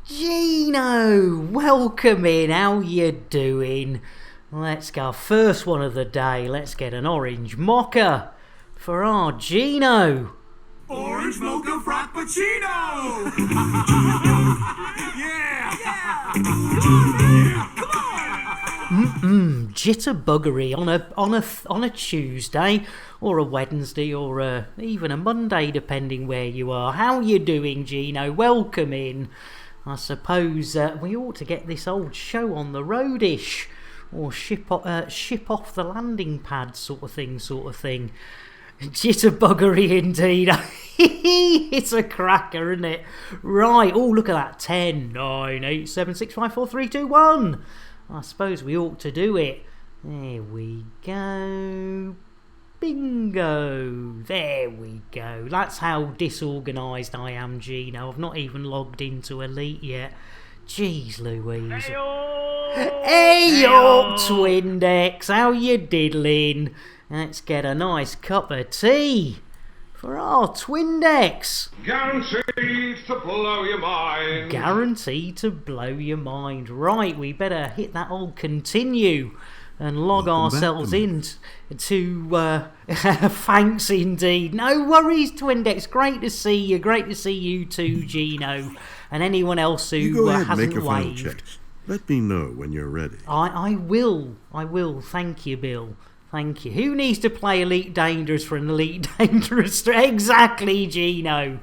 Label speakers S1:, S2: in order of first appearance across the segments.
S1: Gino, welcome in. How you doing? Let's go. First one of the day. Let's get an orange mocha for our Gino.
S2: Orange mocha frappuccino! Yeah! Come on!
S1: Jitterbuggery on a Tuesday or a Wednesday or even a Monday, depending where you are. How you doing, Gino? Welcome in. I suppose we ought to get this old show on the roadish, or ship off the landing pad, sort of thing. Jitterbuggery indeed. It's a cracker, isn't it? Right. Oh, look at that. 10, 9, 8, 7, 6, 5, 4, 3, 2, 1. I suppose we ought to do it. There we go. Bingo. There we go. That's how disorganised I am, Gino. I've not even logged into Elite yet. Jeez Louise. Hey up, Twindex. How you diddling? Let's get a nice cup of tea for our Twindex.
S3: Guaranteed to blow your mind.
S1: Guaranteed to blow your mind. Right, we better hit that old continue and log ourselves in to thanks indeed. No worries, Twindex. Great to see you. Great to see you too, Gino, and anyone else who
S4: go ahead,
S1: hasn't
S4: make your final
S1: waved.
S4: checks. Let me know when you're ready.
S1: I will. Thank you, Bill. Thank you. Who needs to play Elite Dangerous for an Elite Dangerous? Exactly, Gino.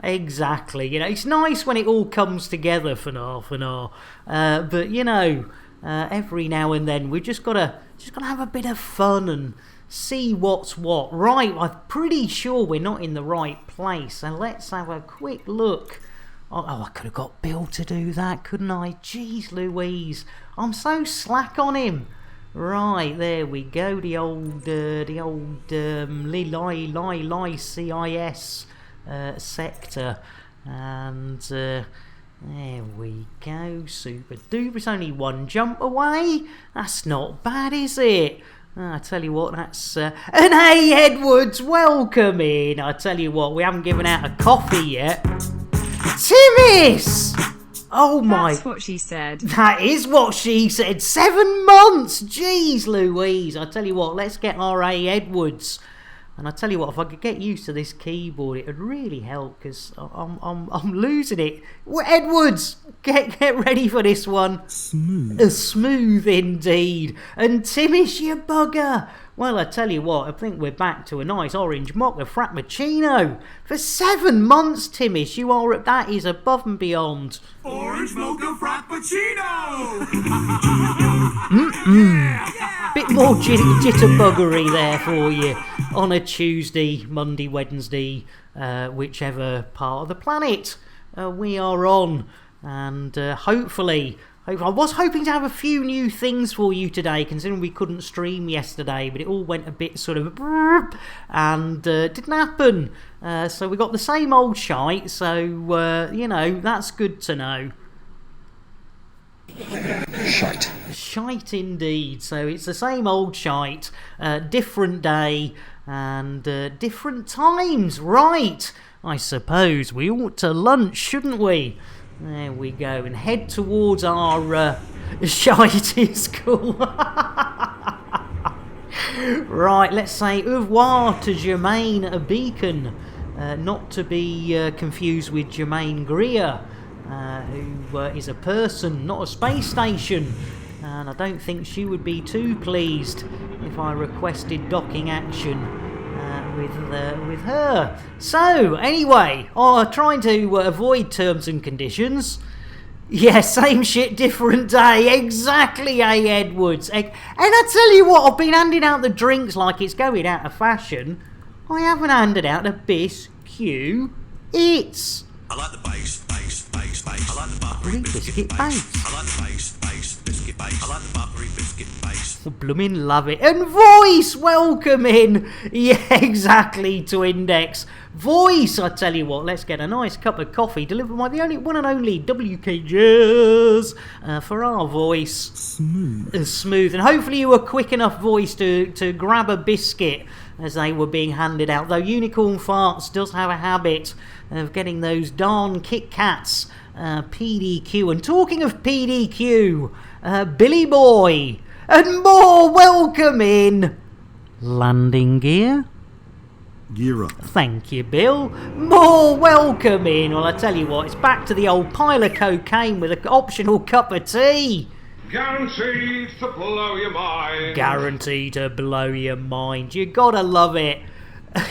S1: Exactly. You know, it's nice when it all comes together for half an hour. But you know, every now and then we just gotta have a bit of fun and see what's what. Right, I'm pretty sure we're not in the right place. So let's have a quick look. Oh, I could have got Bill to do that, couldn't I? Jeez Louise, I'm so slack on him. Right, there we go. The old CIS sector, and there we go. Super duper. It's only one jump away. That's not bad, is it? I tell you what, that's and hey Edwards, welcome in. I tell you what, we haven't given out a coffee yet. Timmis! Oh my...
S5: That's what she said.
S1: That is what she said. 7 months! Jeez Louise. I tell you what, let's get R.A. Edwards. And I tell you what, if I could get used to this keyboard, it would really help, because I'm losing it. Edwards, get ready for this one.
S4: Smooth.
S1: Smooth indeed. And Timmis, you bugger. Well, I tell you what, I think we're back to a nice orange mocha frappuccino. For 7 months, Timmis, you are... That is above and beyond.
S2: Orange mocha frappuccino!
S1: Bit more jitterbuggery there for you on a Tuesday, Monday, Wednesday, whichever part of the planet we are on. And hopefully... I was hoping to have a few new things for you today, considering we couldn't stream yesterday, but it all went a bit sort of and didn't happen. So we got the same old shite, so, you know, that's good to know.
S4: Shite.
S1: Shite indeed. So it's the same old shite, different day and different times. Right, I suppose we ought to lunch, shouldn't we? There we go, and head towards our shite school. Right, let's say au revoir to Jermaine Beacon, not to be confused with Jermaine Greer, who is a person, not a space station, and I don't think she would be too pleased if I requested docking action with her. So anyway, trying to avoid terms and conditions. Yeah, same shit, different day. Exactly, Edwards. And I tell you what, I've been handing out the drinks like it's going out of fashion. I haven't handed out a biscuit. It's
S2: I like the bass. I like the
S1: buttery biscuit base.
S2: I like the bass, biscuit base. I like the buttery biscuit base.
S1: Blooming love it. And Voice, welcome in. Yeah, exactly, Twindex. Voice, I tell you what, let's get a nice cup of coffee delivered by the only one and only WKJs for our Voice. Smooth. And hopefully you were quick enough, Voice, to grab a biscuit as they were being handed out. Though Unicorn Farts does have a habit of getting those darn Kit Kats PDQ. And talking of PDQ, Billy Boy, and more welcome in landing gear.
S4: Gear up.
S1: Thank you, Bill. More welcome in. Well, I tell you what, it's back to the old pile of cocaine with an optional cup of tea.
S3: Guaranteed to blow your mind.
S1: Guaranteed to blow your mind. You gotta love it.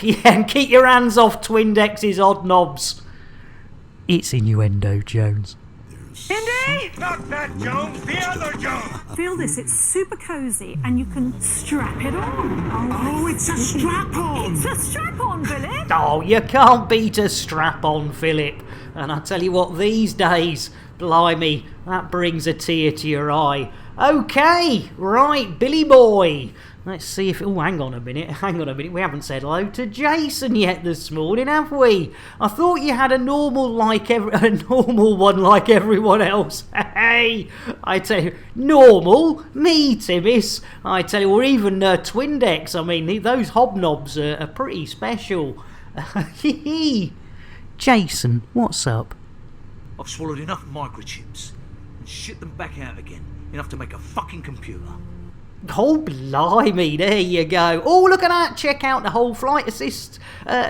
S1: Yeah, and keep your hands off Twindex's odd knobs. It's Innuendo Jones.
S5: Indy!
S2: Not that Jones, the other Jones.
S5: Feel this, it's super cozy and you can strap it on.
S2: Oh, it's a strap-on.
S5: It's a strap-on, Philip!
S1: Oh, you can't beat a strap-on, Philip. And I tell you what, these days, blimey, that brings a tear to your eye. Okay, right, Billy Boy. Let's see if... Oh, hang on a minute. We haven't said hello to Jason yet this morning, have we? I thought you had a normal one like everyone else. Hey, I tell you, normal? Me, Tibbis? I tell you, or even Twindex. I mean, those hobnobs are pretty special. Jason, what's up?
S2: I've swallowed enough microchips and shit them back out again. Enough to make a fucking computer.
S1: Oh, blimey, there you go. Oh, look at that. Check out the whole Flight Assist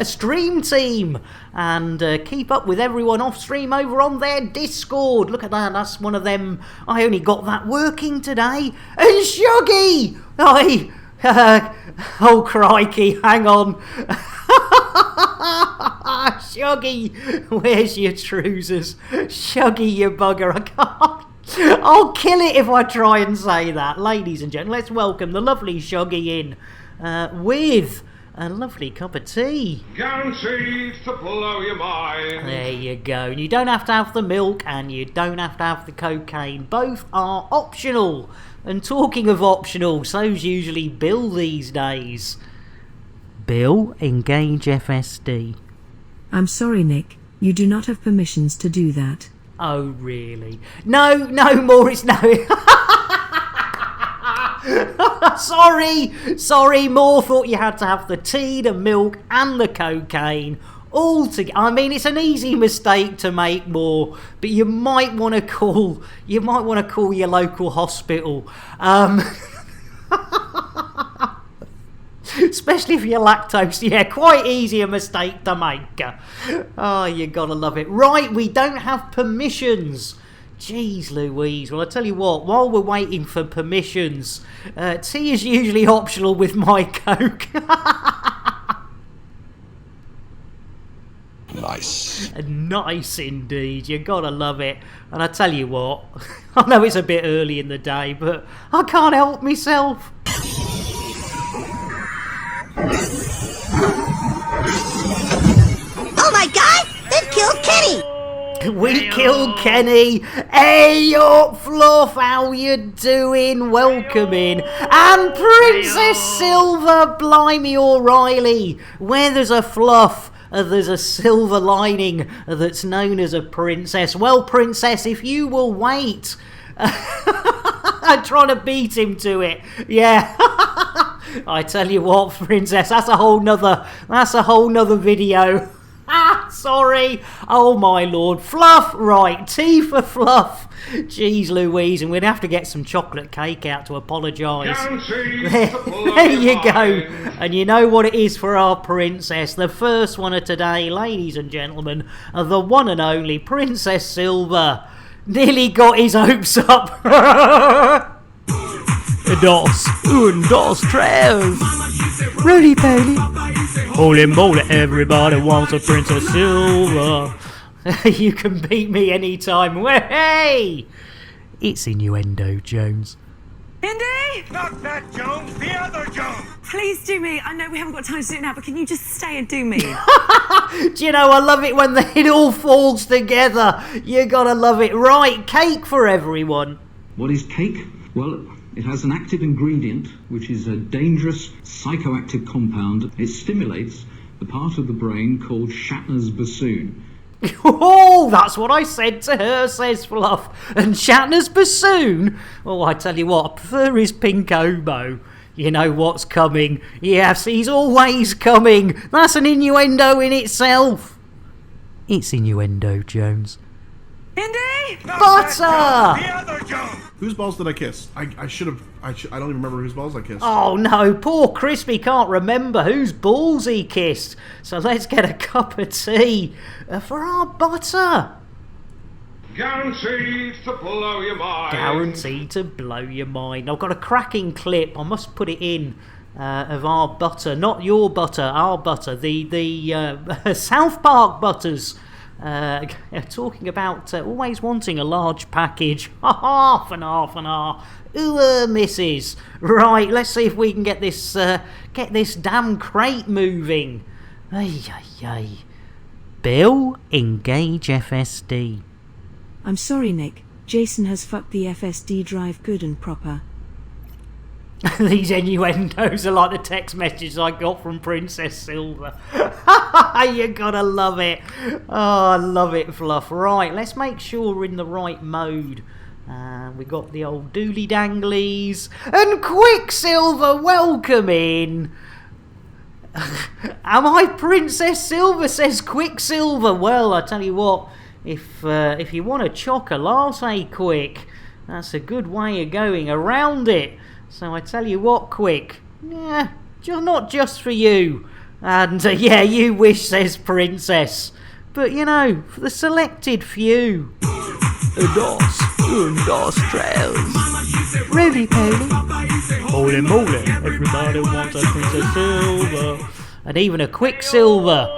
S1: stream team. And keep up with everyone off stream over on their Discord. Look at that. That's one of them. I only got that working today. And Shuggy! Oh, crikey. Hang on. Shuggy, where's your trousers? Shuggy, you bugger. I can't. I'll kill it if I try and say that. Ladies and gentlemen, let's welcome the lovely Shuggy in with a lovely cup of tea.
S3: Guaranteed to blow your mind.
S1: There you go. And you don't have to have the milk and you don't have to have the cocaine. Both are optional. And talking of optional, so's usually Bill these days. Bill, engage FSD.
S6: I'm sorry, Nick. You do not have permissions to do that.
S1: Oh, really? No, Maurice, no. Sorry, Moore thought you had to have the tea, the milk, and the cocaine all together. I mean, it's an easy mistake to make, Moore, but you might want to call your local hospital. Especially if you're lactose. Yeah, quite easy a mistake to make. Oh, you gotta love it. Right, we don't have permissions. Jeez Louise. Well, I tell you what, while we're waiting for permissions, tea is usually optional with my Coke.
S4: Nice.
S1: Nice indeed. You gotta love it. And I tell you what, I know it's a bit early in the day, but I can't help myself.
S7: Oh my god! They've killed Kenny!
S1: We killed Kenny. Hey up, Fluff, how you doing? Welcome in. And Princess Silver, blimey O'Reilly. Where there's a fluff, there's a silver lining that's known as a princess. Well, Princess, if you will wait. I'm trying to beat him to it. Yeah. I tell you what, Princess, that's a whole nother video. Sorry. Oh my lord. Fluff, right. Tea for Fluff. Jeez Louise, and we'd have to get some chocolate cake out to apologise. There you go. And you know what it is for our princess. The first one of today, ladies and gentlemen, the one and only Princess Silver. Nearly got his hopes up. Dos, tres. Roly poly. Holy moly, everybody wants a Princess Silver. You can beat me anytime. Hey! It's Innuendo Jones.
S5: Indy!
S2: Not that Jones, the other Jones.
S5: Please do me. I know we haven't got time to do it now, but can you just stay and do me?
S1: Do you know, I love it when it all falls together. You gotta love it. Right, cake for everyone.
S8: What is cake? Well, it has an active ingredient, which is a dangerous psychoactive compound. It stimulates the part of the brain called Shatner's bassoon.
S1: Oh, that's what I said to her, says Fluff. And Shatner's bassoon? Oh, I tell you what, I prefer his pink oboe. You know what's coming. Yes, he's always coming. That's an innuendo in itself. It's Innuendo Jones.
S5: Indy!
S1: Butter!
S4: Whose balls did I kiss? I don't even remember whose balls I kissed.
S1: Oh no, poor Crispy can't remember whose balls he kissed. So let's get a cup of tea for our Butter.
S3: Guaranteed to blow your mind.
S1: Guaranteed to blow your mind. I've got a cracking clip, I must put it in, of our Butter. Not your Butter, our Butter. The South Park Butters. Talking about always wanting a large package. Half and half and half. Ooh, misses. Right, let's see if we can get this damn crate moving. Ay, ay, ay. Bill, engage FSD.
S6: I'm sorry, Nick. Jason has fucked the FSD drive good and proper.
S1: These innuendos are like the text messages I got from Princess Silver. You gotta love it. Oh, I love it, Fluff. Right, let's make sure we're in the right mode. We got the old dooley danglies. And Quicksilver, welcome in. Am I Princess Silver, says Quicksilver. Well, I tell you what, if you want to chock a latte quick, that's a good way of going around it. So I tell you what, Quick, not just for you. And yeah, you wish, says Princess. But you know, for the selected few. Dos trails. Really, Pony? Holy moly, everybody wants a Princess Silver. And even a Quicksilver.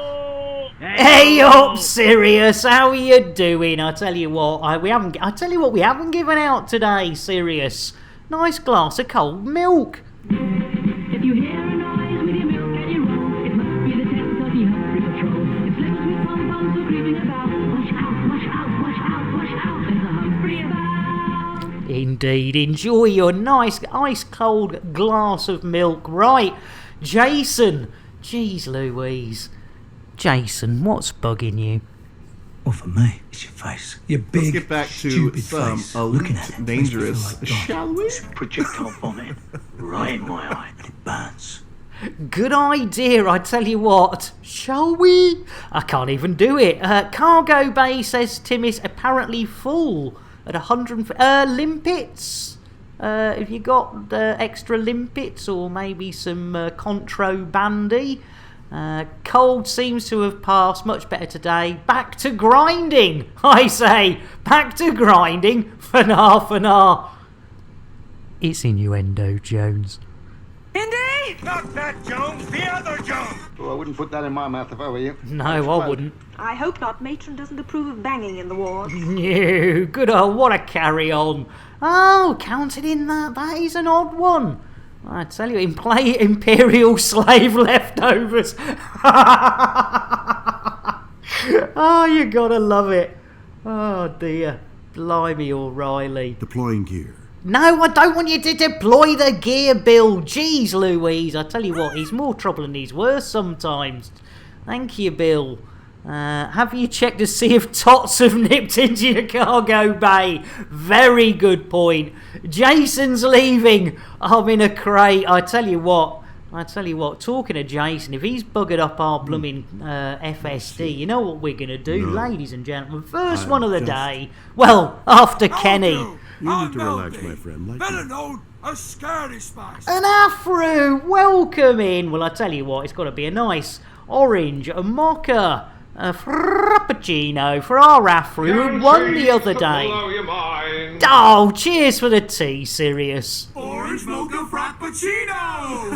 S1: Hey up, Sirius, how are you doing? I tell you what, we haven't given out today, Sirius. Nice glass of cold milk.
S9: If you hear a noise with your milk and you roll, it must be the 1030 Humphrey Patrol. It's little sweet pom-poms are creeping about. Watch out, watch out, watch out, watch out, there's a Humphrey about.
S1: Indeed, enjoy your nice ice-cold glass of milk. Right, Jason. Jeez Louise. Jason, what's bugging you?
S2: Well, for me, it's your face. Your big,
S4: Let's get back to
S2: stupid
S4: some
S2: face.
S4: elite
S2: Looking at it,
S4: dangerous,
S2: makes me feel like
S4: shall we?
S2: Projectile vomit right in my eye, and it burns.
S1: Good idea, I tell you what. Shall we? I can't even do it. Cargo bay, says Timmy's, apparently full at 100 limpets. Have you got extra limpets or maybe some contrabandy? Cold seems to have passed, much better today. Back to grinding, I say. Back to grinding for half an hour. It's innuendo, Jones.
S5: Indy!
S3: Not that Jones, the other Jones.
S10: Oh, I wouldn't put that in my mouth if I were you.
S1: No, I wouldn't.
S5: I hope not. Matron doesn't approve of banging in the ward.
S1: No, good old, what a carry on. Oh, counted in that. That is an odd one. I tell you, Imperial slave leftovers. Oh, you gotta love it. Oh dear. Blimey, O'Reilly.
S4: Deploying gear.
S1: No, I don't want you to deploy the gear, Bill. Jeez Louise, I tell you what, he's more trouble than he's worth sometimes. Thank you, Bill. Have you checked to see if tots have nipped into your cargo bay? Very good point. Jason's leaving. I'm in a crate. I tell you what, talking to Jason, if he's buggered up our blooming FSD, you know what we're going to do, ladies and gentlemen? First one of the day. Well, after Kenny.
S4: You need to relax, my friend. Like
S3: Better known as Scaredy Spice.
S1: An Afro, welcome in. Well, I tell you what, it's got to be a nice orange mocha. A frappuccino for our Afro who won the other day. Oh, cheers for the tea, Sirius.
S3: Orange mocha frappuccino.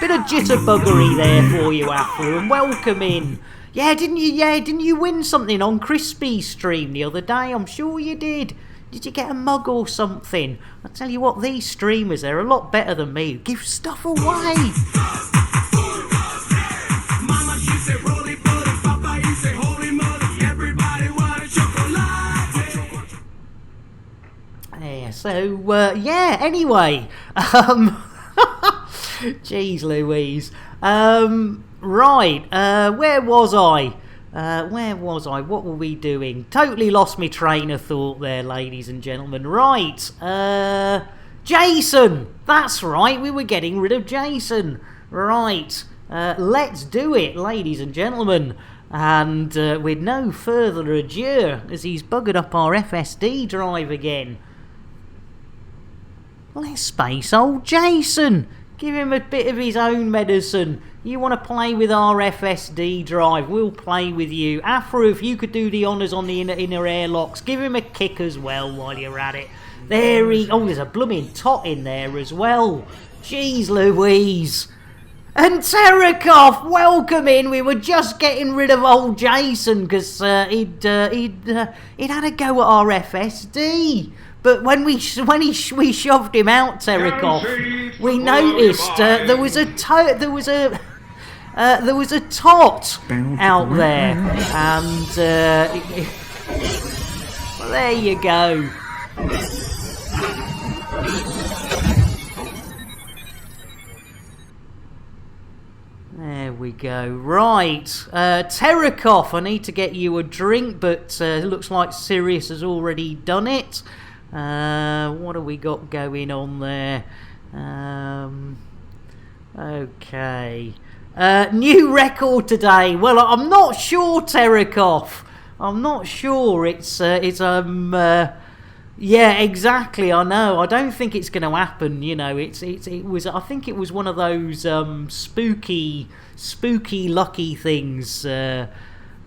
S1: Bit of jitterbuggery there for you, Afro, and welcome in. Yeah, didn't you win something on Crispy's stream the other day? I'm sure you did. Did you get a mug or something? I tell you what, these streamers, they're a lot better than me. Give stuff away. Yeah, so, anyway, jeez Louise, right, where was I? What were we doing? Totally lost me train of thought there, ladies and gentlemen. Right, Jason, that's right, we were getting rid of Jason. Right, let's do it, ladies and gentlemen. And with no further ado, as he's buggered up our FSD drive again, let's space old Jason. Give him a bit of his own medicine. You want to play with our FSD drive, we'll play with you. Afro, if you could do the honours on the inner airlocks, give him a kick as well while you're at it. There he... Oh, there's a blooming tot in there as well. Jeez Louise. And Terakov, welcome in. We were just getting rid of old Jason because he'd had a go at our FSD. But when we shoved him out, Terakov, we noticed there was a tot out there, and well, there you go. There we go. Right, Terakov, I need to get you a drink, but it looks like Sirius has already done it. What have we got going on there? Okay. New record today. Well, I'm not sure, Terakov. I'm not sure. Yeah, exactly. I know. I don't think it's going to happen. You know, it was. I think it was one of those spooky lucky things.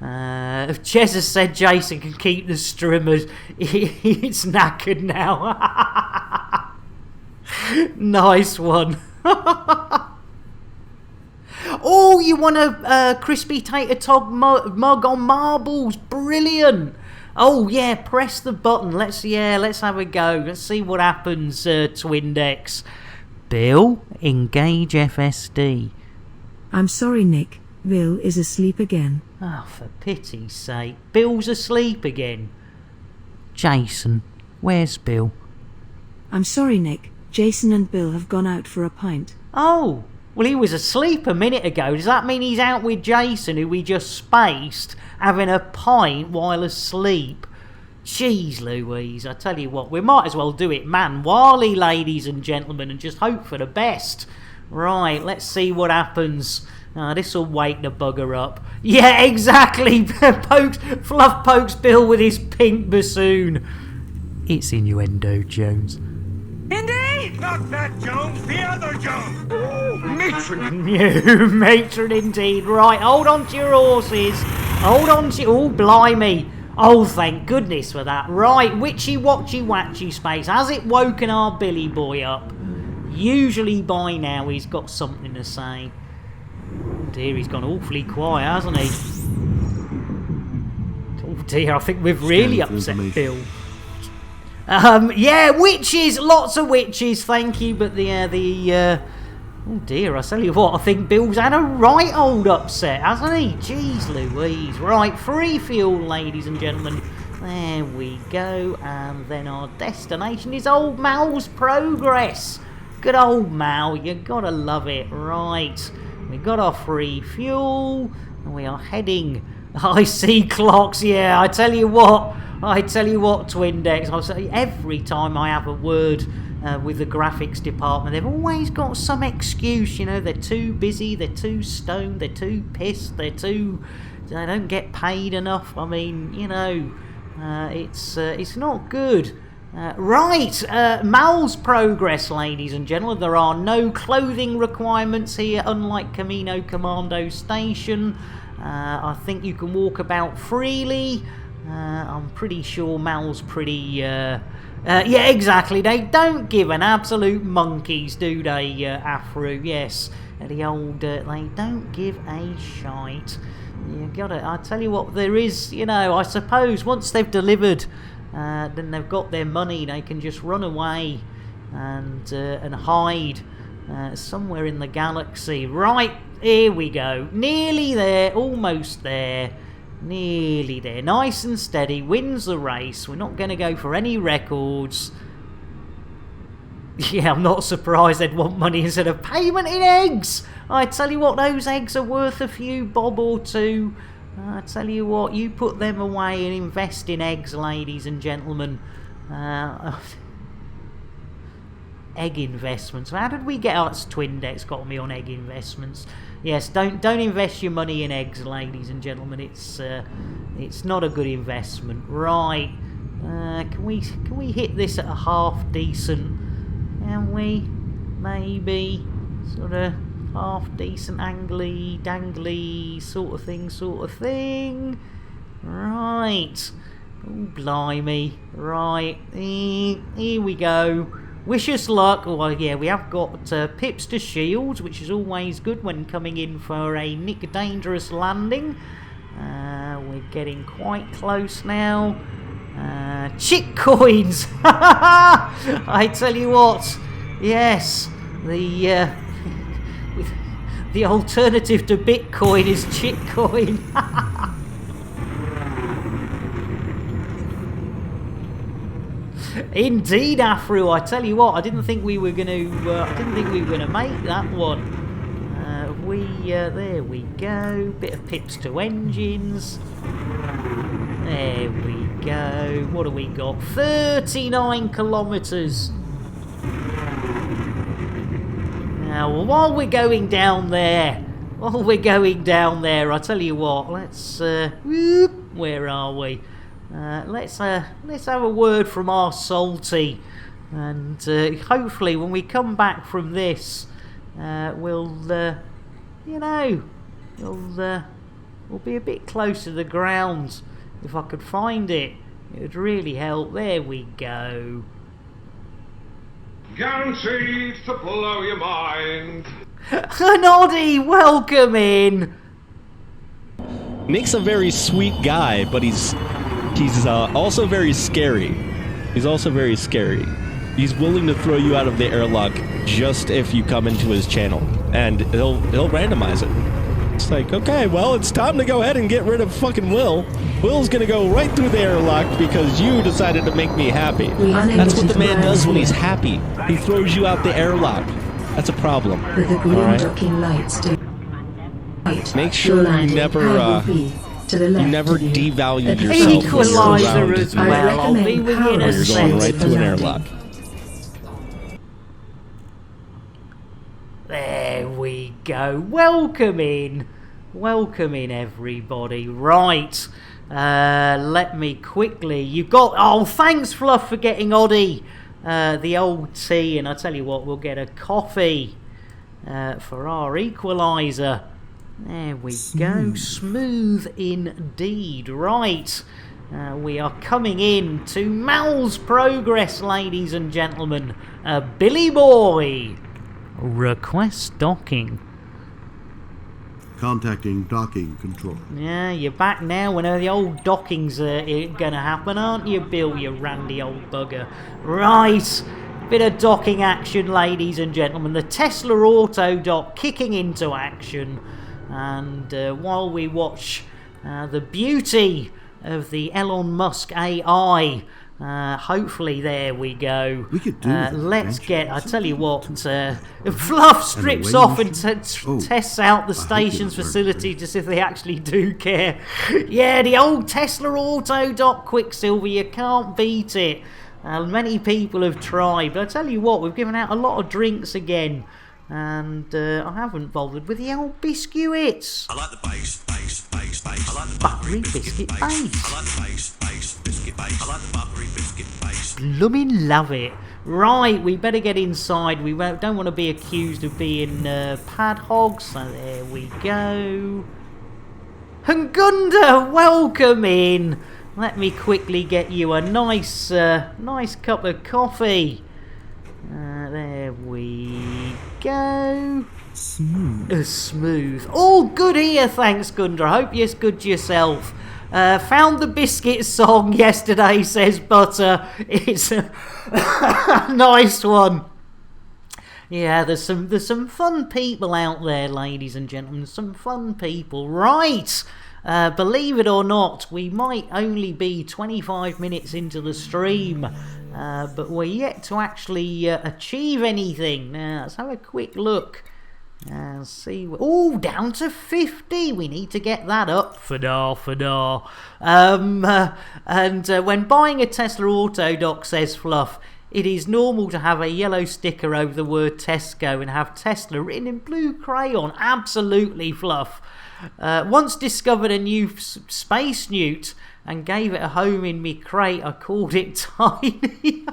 S1: Jez has said Jason can keep the strimmers. It's knackered now. Nice one. Oh, you want a crispy tater tot mug on marbles? Brilliant. Oh yeah, press the button. Let's have a go. Let's see what happens. Twindex. Bill, engage FSD.
S6: I'm sorry, Nick. Bill is asleep again.
S1: Oh, for pity's sake. Bill's asleep again. Jason, where's Bill?
S6: I'm sorry, Nick. Jason and Bill have gone out for a pint.
S1: Oh, well, he was asleep a minute ago. Does that mean he's out with Jason, who we just spaced, having a pint while asleep? Jeez Louise, I tell you what, we might as well do it man-wally, ladies and gentlemen, and just hope for the best. Right, let's see what happens. This'll wake the bugger up. Yeah, exactly. Fluff pokes Bill with his pink bassoon. It's innuendo, Jones.
S5: Indy!
S3: Not that Jones, the other Jones.
S2: Matron!
S1: You matron indeed. Right, hold on to your horses. Hold on to... Oh, blimey. Oh, thank goodness for that. Right, witchy-watchy-watchy space. Has it woken our Billy boy up? Usually by now he's got something to say. Oh dear, he's gone awfully quiet, hasn't he? Oh dear, I think we've really upset Bill. Yeah, witches, lots of witches, thank you, but oh dear, I tell you what, I think Bill's had a right old upset, hasn't he? Jeez Louise. Right, free fuel, ladies and gentlemen. There we go, and then our destination is Old Mal's Progress. Good old Mal, you gotta love it. Right, we got our free fuel, and we are heading... I see clocks, yeah, I tell you what, Twindex, I'll say every time I have a word with the graphics department, they've always got some excuse, you know, they're too busy, they're too stoned, they're too pissed, they don't get paid enough. I mean, you know, it's not good. Right, Mal's Progress, ladies and gentlemen. There are no clothing requirements here, unlike Camino Commando Station. I think you can walk about freely. I'm pretty sure Mal's pretty... yeah, exactly. They don't give an absolute monkeys, do they, Afro? Yes, the old... they don't give a shite. You gotta... I tell you what, there is, you know, I suppose once they've delivered... then they've got their money, they can just run away and hide somewhere in the galaxy. Right, here we go. Nearly there, almost there. Nearly there. Nice and steady, wins the race. We're not going to go for any records. Yeah, I'm not surprised they'd want money instead of payment in eggs. I tell you what, those eggs are worth a few bob or two. I tell you what, you put them away and invest in eggs, ladies and gentlemen. egg investments. How did we get... Oh, it's Twindex got me on egg investments. Yes, don't invest your money in eggs, ladies and gentlemen. It's not a good investment. Right. Can we hit this at a half decent? Can we? Maybe sort of half decent angly dangly sort of thing. Right. Oh, blimey. Right. Here we go. Wish us luck. Oh, yeah, we have got pips to shields, which is always good when coming in for a Nick Dangerous landing. We're getting quite close now. Chick coins! I tell you what, yes, the alternative to Bitcoin is chick coin. Indeed, Afro. I tell you what, I didn't think we were going to make that one. There we go. Bit of pips to engines. There we go. What do we got? 39 kilometres. Now, while we're going down there, I tell you what. Let's. Where are we? Let's have a word from our salty, and hopefully when we come back from this, we'll be a bit closer to the ground. If I could find it, it would really help. There we go.
S3: Guaranteed to blow your mind.
S1: Noddy, welcome in.
S11: Nick's a very sweet guy, but he's also very scary. He's also very scary. He's willing to throw you out of the airlock just if you come into his channel, and he'll randomize it. It's like, okay, well, it's time to go ahead and get rid of fucking Will. Will's gonna go right through the airlock because you decided to make me happy. That's what the man does when he's happy. He throws you out the airlock. That's a problem.
S6: With the green docking lights to
S11: make sure you never devalued yourself.
S1: Equalizer as well. I'll be with you in a
S11: You're going right through an airlock.
S1: There we go. Welcome in everybody. Right. Let me quickly. You got. Oh, thanks, Fluff, for getting Oddie the old tea. And I tell you what, we'll get a coffee for our equalizer. There we go. Smooth indeed. Right. We are coming in to Mal's progress, ladies and gentlemen. Billy Boy. Request docking.
S4: Contacting docking control.
S1: Yeah, you're back now when the old docking's gonna happen, aren't you, Bill, you randy old bugger? Right, bit of docking action, ladies and gentlemen. The Tesla Auto Dock kicking into action. And while we watch the beauty of the Elon Musk AI, hopefully there we go.
S4: We could do that.
S1: Let's get. I tell you what, Fluff strips off and tests out the station's facility to see if they actually do care. Yeah, the old Tesla Auto Dock Quicksilver, you can't beat it. Many people have tried, but I tell you what, we've given out a lot of drinks again. And I haven't bothered with the old biscuits.
S3: I like the base. I like the
S1: buttery biscuit base.
S3: I like the base biscuit base. I like the buttery biscuit base.
S1: Blooming love it. Right, we better get inside. We don't want to be accused of being pad hogs. So there we go. Hungunda, welcome in. Let me quickly get you a nice cup of coffee. There we go. Smooth. All good here, thanks, Gunda. I hope you're good to yourself. Found the biscuit song yesterday, says Butter. It's a nice one. Yeah, there's some fun people out there, ladies and gentlemen. Some fun people. Right. Believe it or not, we might only be 25 minutes into the stream, but we're yet to actually achieve anything. Now, let's have a quick look. See. Oh, down to 50. We need to get that up. Fadar. And when buying a Tesla Auto Dock, says Fluff, It is normal to have a yellow sticker over the word Tesco and have Tesla written in blue crayon. Absolutely, Fluff. Once discovered a new space newt and gave it a home in me crate. I called it Tiny.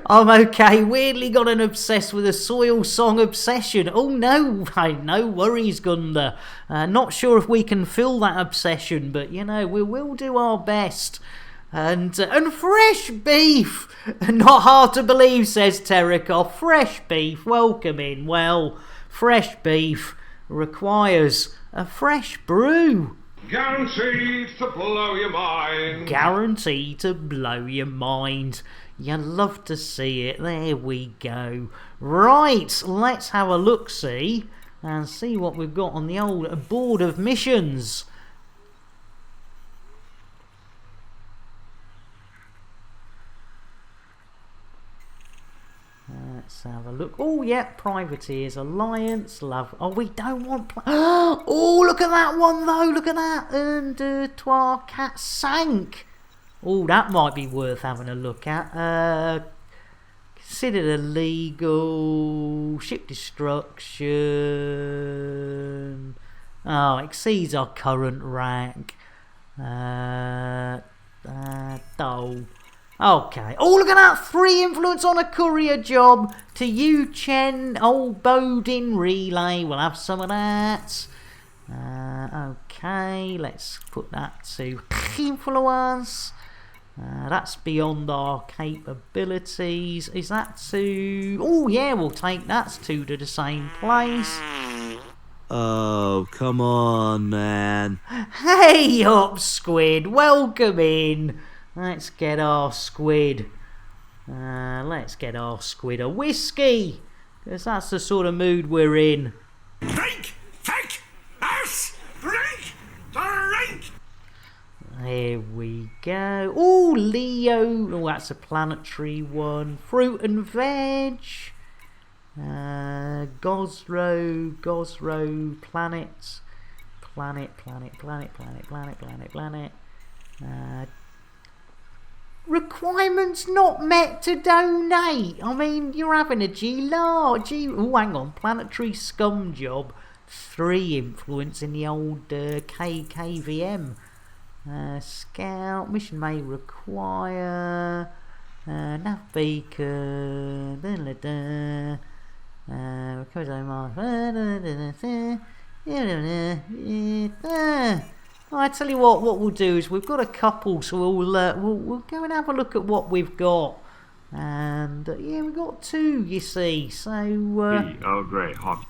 S1: I'm okay. Weirdly got an obsessed with a soil song obsession. Oh no, no worries, Gunda. Not sure if we can fill that obsession, but you know, we will do our best. And fresh beef. Not hard to believe, says Terrakov. Fresh beef, welcome in. Well, fresh beef requires a fresh brew.
S12: Guaranteed to blow your mind.
S1: Guaranteed to blow your mind. You love to see it. There we go. Right, let's have a look-see and see what we've got on the old board of missions. Let's have a look. Oh, yeah, Privateers Alliance. Love. Oh, we don't want... Oh, look at that one, though. Look at that. And Trois Cat sank. Oh, that might be worth having a look at. Considered illegal. Ship destruction. Oh, exceeds our current rank. Oh. Okay. Oh, look at that. 3 influence on a courier job to you, Chen. Old Bodin relay. We'll have some of that. Okay. Let's put that to influence. That's beyond our capabilities. Is that to... Oh, yeah, we'll take that's to the same place.
S13: Oh, come on, man.
S1: Hey up, Squid. Welcome in. Let's get our Squid. Let's get our Squid a whiskey. Because that's the sort of mood we're in.
S12: Drink! Take! Us! Drink! Drink!
S1: There we go. Oh, Leo. Oh, that's a planetary one. Fruit and veg. Gosro, planet. Planet. Requirements not met to donate. I mean, you're having a G-large. Oh, hang on. Planetary scum job. 3 influence in the old KVM. Scout. Mission may require. Nav beacon. I tell you what we'll do is we've got a couple, so we'll go and have a look at what we've got. And yeah, we've got 2, you see. So
S12: oh, great. Hot.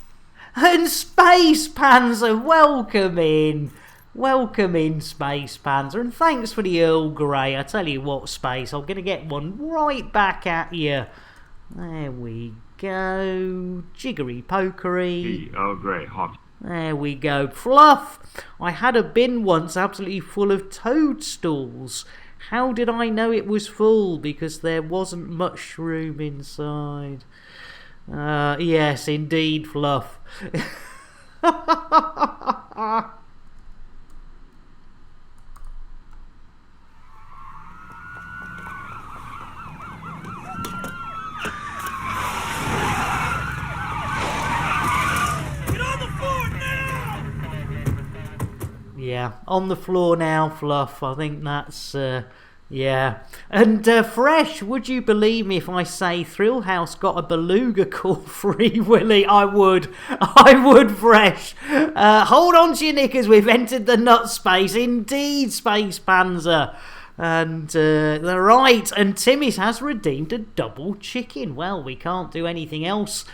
S1: And Space Panzer, welcome in. Welcome in, Space Panzer, and thanks for the Earl Grey. I tell you what, Space, I'm going to get one right back at you. There we go. Jiggery pokery.
S12: Oh, great. Hot.
S1: There we go. Fluff! I had a bin once absolutely full of toadstools. How did I know it was full? Because there wasn't much room inside. Yes, indeed, Fluff. Yeah, on the floor now, Fluff. I think that's, yeah. And Fresh, would you believe me if I say Thrill House got a beluga called Free Willy? I would, Fresh. Hold on to your knickers, we've entered the nut space. Indeed, Space Panzer. And they're right, and Timmy's has redeemed a double chicken. Well, we can't do anything else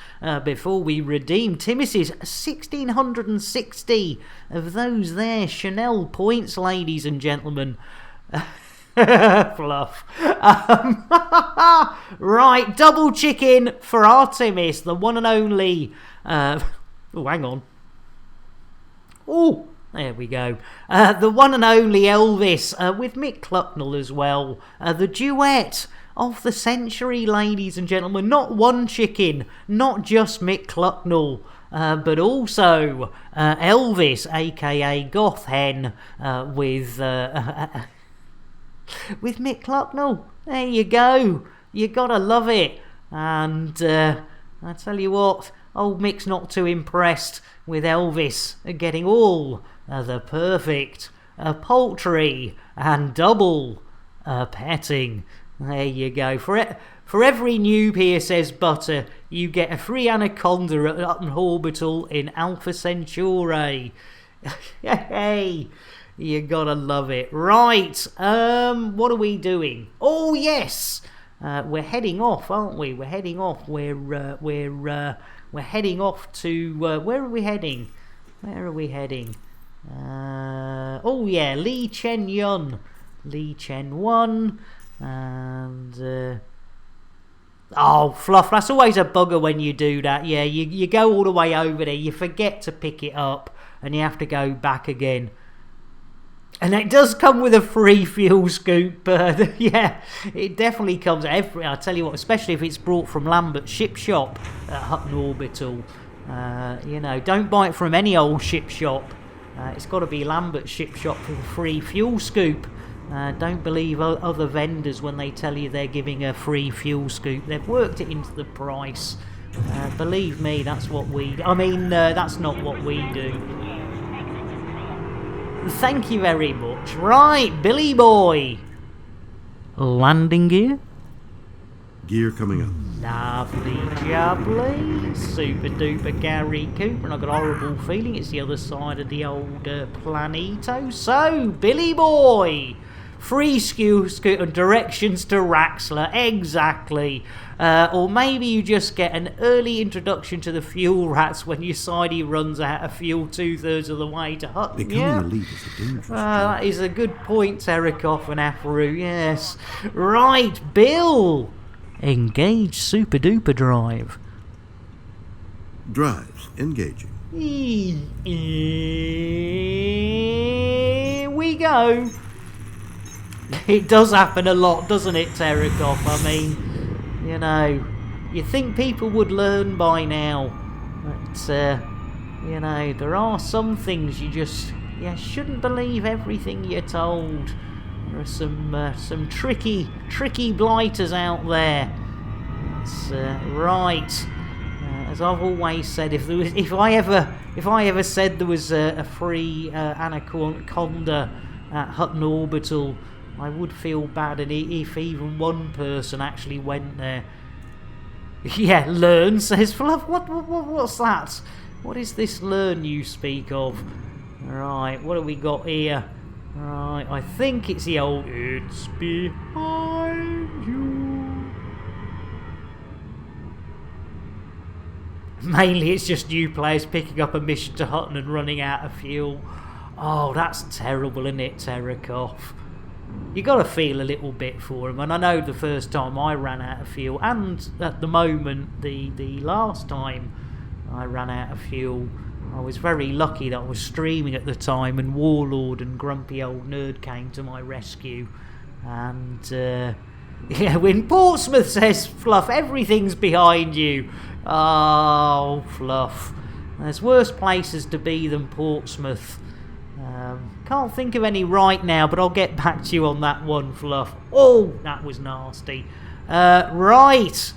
S1: before we redeem. Timmy's is 1,660 of those there Chanel points, ladies and gentlemen. Fluff. Right, double chicken for Artemis, the one and only. Oh, hang on. Oh. There we go. The one and only Elvis, with Mick Clucknell as well. The duet of the century, ladies and gentlemen. Not one chicken, not just Mick Clucknell, but also Elvis, a.k.a. Goth Hen, with... with Mick Clucknell. There you go. You gotta love it. And I tell you what, old Mick's not too impressed with Elvis getting all the perfect poultry and double petting. There you go. For every new PSS butter, you get a free anaconda at Upton Orbital in Alpha Centauri. Hey, you gotta love it. Right, what are we doing? Oh yes, we're heading off, aren't we? We're heading off. We're heading off to where are we heading? Where are we heading? Oh yeah, Lee Chen Yun, Lee Chen 1, and oh, Fluff, that's always a bugger when you do that. Yeah, you go all the way over there, you forget to pick it up, and you have to go back again. And it does come with a free fuel scoop. Yeah, it definitely comes. I tell you what, especially if it's brought from Lambert Ship Shop at Hutton Orbital. You know, don't buy it from any old ship shop. It's got to be Lambert Ship Shop for the free fuel scoop. Don't believe other vendors when they tell you they're giving a free fuel scoop. They've worked it into the price. Believe me, that's what we... that's not what we do. Thank you very much. Right, Billy boy. Landing gear?
S4: Gear coming up.
S1: Lovely jubbly. Super duper Gary Cooper. And I've got a horrible feeling it's the other side of the old Planeto. So, Billy boy. Free scooter directions to Raxler. Exactly. Or maybe you just get an early introduction to the fuel rats when your sidey runs out of fuel 2/3 of the way to Hutton.
S4: Becoming elite is a dangerous job.
S1: That is a good point, Terekoff and Afaru, yes. Right, Bill. Engage super duper drive.
S4: Drives engaging.
S1: Here we go. It does happen a lot, doesn't it, Terekoff? I mean, you know, you think people would learn by now, but you know, there are some things you shouldn't believe everything you're told. There are some tricky blighters out there. It's right. As I've always said, if I ever said there was a free anaconda at Hutton Orbital, I would feel bad, and if even one person actually went there. Yeah, learn, says Fluff. What's that? What is this learn you speak of? Right, what have we got here? Right, I think it's the old "It's behind you." Mainly it's just new players picking up a mission to Hutton and running out of fuel. Oh, that's terrible, isn't it, Terekoff? You got to feel a little bit for him, and I know the first time I ran out of fuel, and at the moment, the last time I ran out of fuel, I was very lucky that I was streaming at the time, and Warlord and Grumpy Old Nerd came to my rescue. And yeah, when Portsmouth says, Fluff, everything's behind you. Oh, Fluff, there's worse places to be than Portsmouth. Can't think of any right now, but I'll get back to you on that one, Fluff. Oh, that was nasty. Right,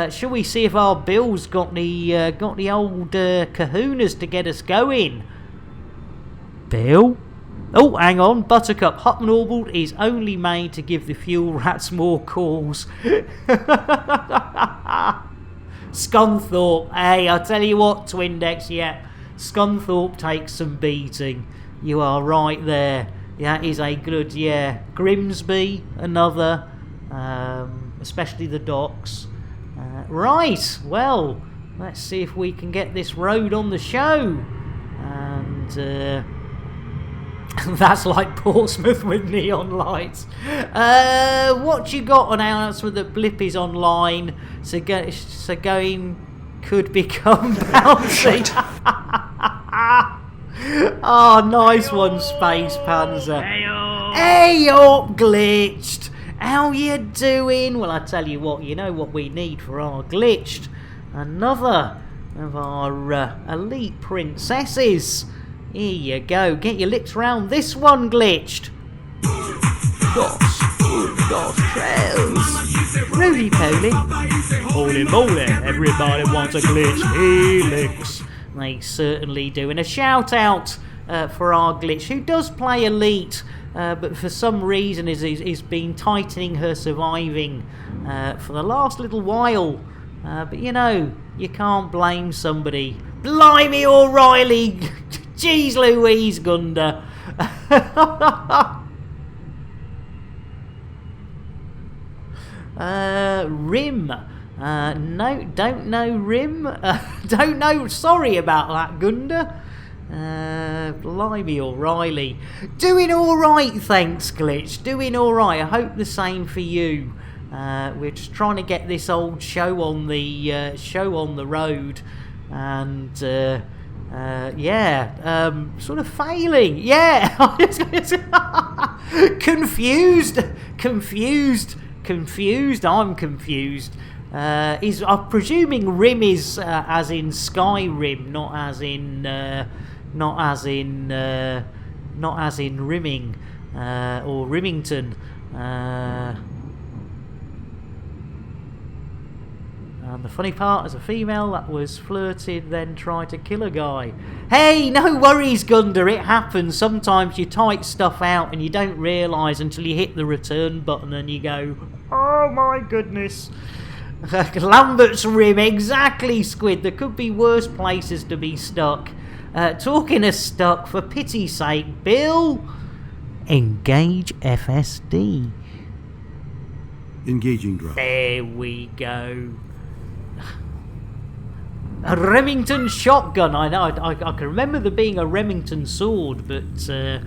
S1: shall we see if our Bill's got the old kahunas to get us going? Bill? Oh, hang on, Buttercup. Hutton Orbital is only made to give the fuel rats more calls. Scunthorpe. Hey, I tell you what, Twindex, yeah, Scunthorpe takes some beating. You are right there. That is a good, yeah. Grimsby, another, especially the docks. Right, well, let's see if we can get this road on the show. And that's like Portsmouth with neon lights. What you got on announcement that Blip is online? So going could become bouncy. Oh, nice one, Space Panzer. Hey up, Glitched. How you doing? Well, I tell you what, you know what we need for our Glitched? Another of our elite princesses. Here you go. Get your lips round this one, Glitched. Gosh. got trails. Roly poly. Holy moly, everybody wants a glitch helix. They certainly do. And a shout out for our glitch, who does play Elite, but for some reason is been tightening her surviving for the last little while. But you know, you can't blame somebody. Blimey O'Reilly! Jeez Louise, Gunda. Rim. No, don't know Rim. Don't know. Sorry about that, Gunda. Blimey O'Reilly. Doing alright, thanks, Glitch. Doing alright. I hope the same for you. We're just trying to get this old show on the road. And sort of failing. Yeah. Confused. I'm confused. I'm presuming Rim is as in Skyrim, not as in rimming or Rimington. And the funny part, as a female that was flirted, then tried to kill a guy. Hey, no worries, Gunda, it happens. Sometimes you type stuff out and you don't realise until you hit the return button and you go, oh my goodness. Lambert's Rim, exactly, Squid. There could be worse places to be stuck. Talking of stuck, for pity's sake, Bill, engage FSD.
S14: Engaging drone.
S1: There we go. A Remington shotgun. I know. I can remember there being a Remington sword, but there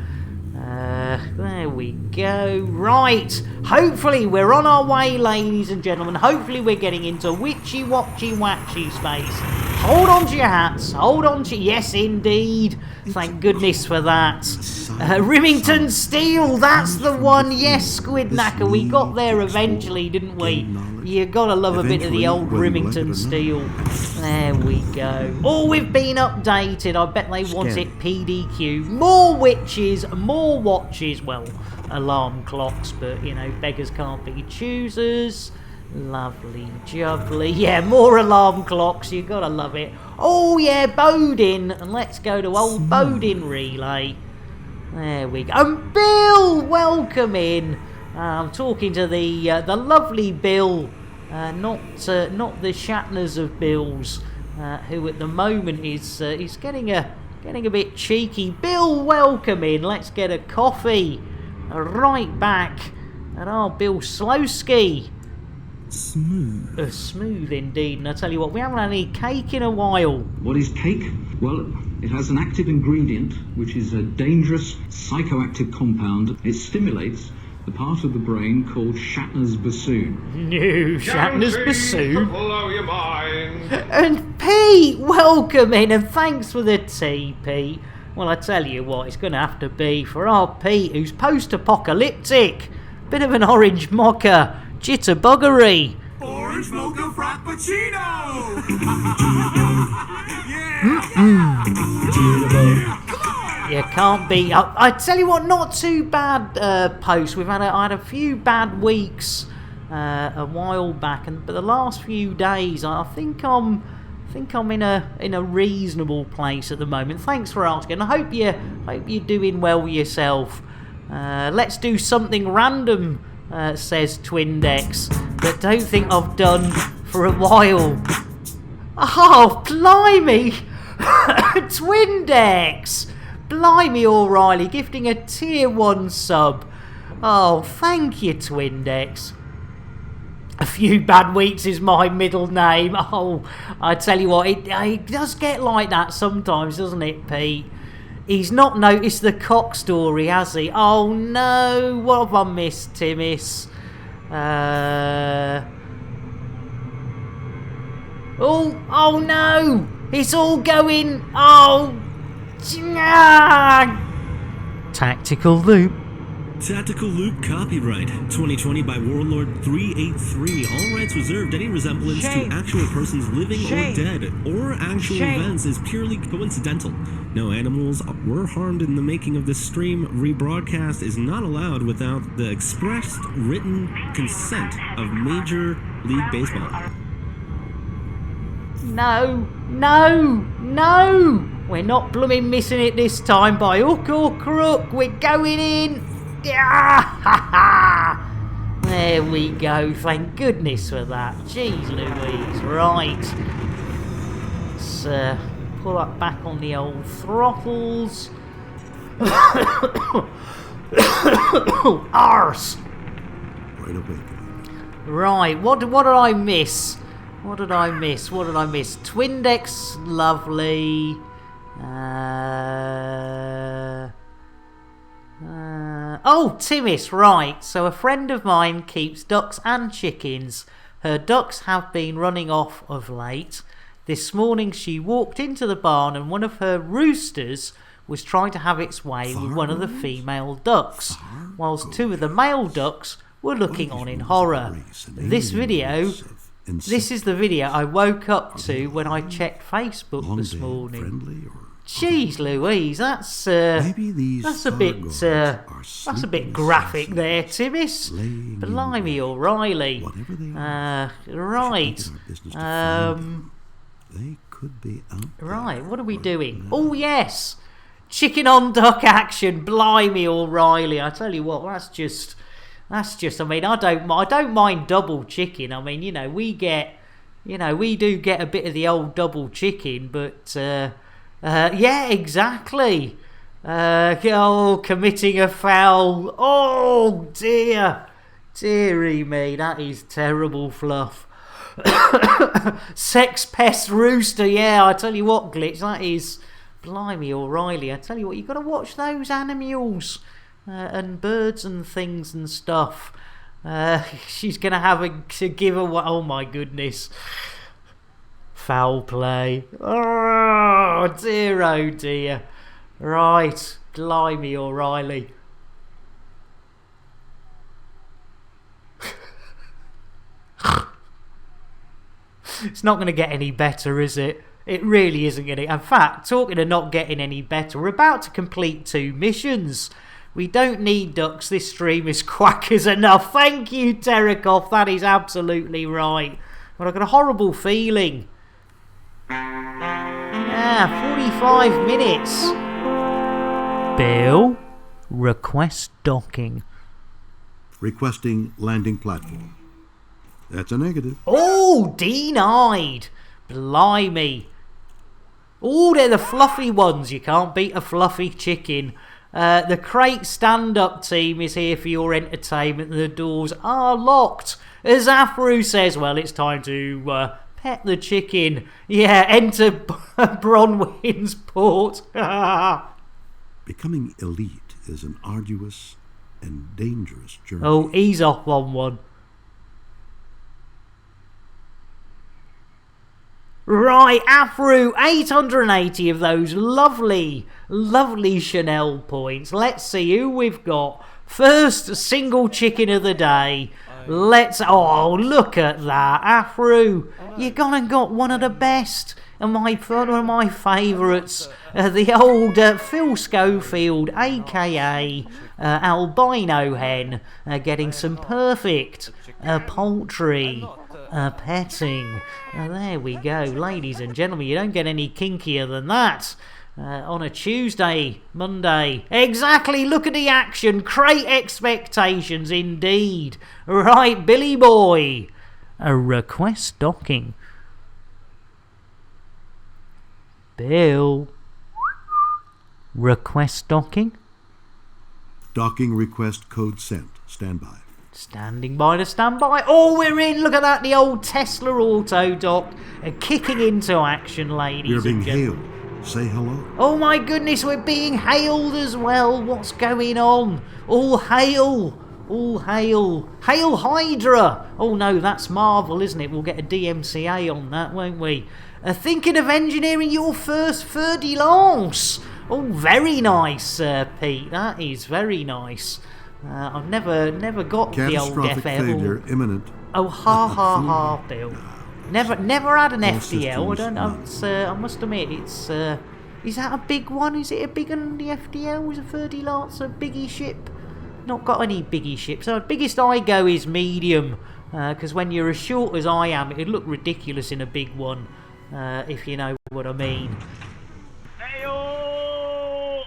S1: we go. Right. Hopefully we're on our way, ladies and gentlemen. Hopefully we're getting into witchy watchy watchy space. Hold on to your hats. Hold on to... Yes, indeed. Thank goodness for that. Remington Steel. That's the one. Yes, Squid Knacker. We got there eventually, didn't we? You gotta love a bit of the old Remington Steel. There we go. Oh, we've been updated. I bet they want it PDQ. More witches, more watches. Well, alarm clocks, but, you know, beggars can't be choosers. Lovely jubbly. Yeah, more alarm clocks. You gotta love it. Oh, yeah, Bodin. And let's go to old Bodin Relay. There we go. And Bill, welcome in. I'm talking to the lovely Bill, not the Shatners of Bills, who at the moment is getting a bit cheeky. Bill, welcome in. Let's get a coffee. Right back at our Bill Slowski.
S14: Smooth.
S1: Smooth indeed. And I tell you what, we haven't had any cake in a while.
S8: What is cake? Well, it has an active ingredient, which is a dangerous psychoactive compound. It stimulates the part of the brain called Shatner's bassoon.
S1: No, Shatner's bassoon.
S12: Blow your mind.
S1: And Pete, welcome in, and thanks for the tea, Pete. Well, I tell you what, it's going to have to be for our Pete, who's post-apocalyptic. Bit of an orange mocha. Jitterbuggery.
S3: Orange mocha frappuccino!
S1: You can't beat up. I tell you what, not too bad post. I had a few bad weeks a while back, but the last few days, I think I'm in a reasonable place at the moment. Thanks for asking. I hope you're doing well yourself. Let's do something random. Says Twindex, that don't think I've done for a while. Oh, blimey! Twindex! Blimey O'Reilly gifting a tier 1 sub. Oh, thank you, Twindex. A few bad weeks is my middle name. Oh, I tell you what, it does get like that sometimes, doesn't it, Pete? He's not noticed the cock story, has he? Oh no, what have I missed, Timmis? Oh no! It's all going... Oh! Tactical loop.
S14: Tactical Loop copyright 2020 by Warlord 383. All rights reserved. Any resemblance to actual persons living or dead or actual events is purely coincidental. No animals were harmed in the making of this stream. Rebroadcast is not allowed without the expressed written consent of Major League Baseball.
S1: No, no, no! We're not blooming missing it this time by hook or crook. We're going in. There we go. Thank goodness for that. Jeez Louise. Right. Let's pull up back on the old throttles. Arse.
S4: Right away.
S1: Right. What did I miss? What did I miss? Twindex, lovely. Oh, Timis, right. So a friend of mine keeps ducks and chickens. Her ducks have been running off of late. This morning she walked into the barn and one of her roosters was trying to have its way with one of the female ducks, whilst two of the male ducks were looking on in horror. This is the video I woke up to when I checked Facebook this morning. Jeez Louise, that's a bit graphic there, Timis. Blimey O'Reilly. Right. Right, what are we doing? Oh yes! Chicken on duck action, blimey O'Reilly. I tell you what, that's just I mean, I don't mind double chicken. I mean, we do get a bit of the old double chicken, but yeah, exactly. Committing a foul. Oh dear. Dearie me, that is terrible fluff. Sex pest rooster, yeah, I tell you what, Glitch, that is blimey O'Reilly. I tell you what, you've got to watch those animals and birds and things and stuff. She's going to have to give away, oh my goodness. Foul play. Oh dear, oh dear. Right, blimey O'Reilly. It's not going to get any better, is it? It really isn't going to. In fact, talking of not getting any better, we're about to complete 2 missions. We don't need ducks. This stream is quackers enough. Thank you, Terekoff. That is absolutely right. But I've got a horrible feeling. 45 minutes. Bill, request docking.
S15: Requesting landing platform. That's a negative.
S1: Oh, denied. Blimey. Oh, they're the fluffy ones. You can't beat a fluffy chicken. The crate stand-up team is here for your entertainment. The doors are locked. As Afru says, well, it's time to pet the chicken. Yeah, enter Bronwyn's port.
S15: Becoming elite is an arduous and dangerous journey.
S1: Oh, ease off on one. Right, Afru, 880 of those lovely, lovely Chanel points. Let's see who we've got. First single chicken of the day. Oh, look at that, Afru. You gone and got one of the best. And one of my favourites, the old Phil Schofield, a.k.a. Albino Hen, getting some perfect poultry. Petting. There we go, ladies and gentlemen. You don't get any kinkier than that. On a Tuesday, Monday. Exactly, look at the action. Great expectations indeed. Right, Billy boy. A request docking. Bill. Request docking.
S15: Docking request code sent. Stand by.
S1: Standing by to stand by. Oh, we're in. Look at that. The old Tesla auto dock kicking into action, ladies.
S15: You're being hailed. Say hello.
S1: Oh my goodness, we're being hailed as well. What's going on? All hail. All hail. Hail Hydra. Oh no, that's Marvel, isn't it? We'll get a DMCA on that, won't we? Thinking of engineering your first Fer-de-Lance. Oh, very nice, Pete. That is very nice. I've never got the old
S15: Catastrophic
S1: FL.
S15: failure imminent.
S1: Oh, ha, Bill. Never had an
S15: All
S1: FDL.
S15: systems
S1: I must admit, it's. Is that a big one? Is it a big one? The FDL is a 30 lots, a biggie ship. Not got any biggie ships. So the biggest I go is medium, because when you're as short as I am, it'd look ridiculous in a big one, if you know what I mean.
S9: Heyo!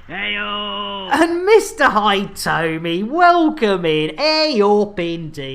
S1: And Mr. Hi Tommy, welcome in. Hey up indeed.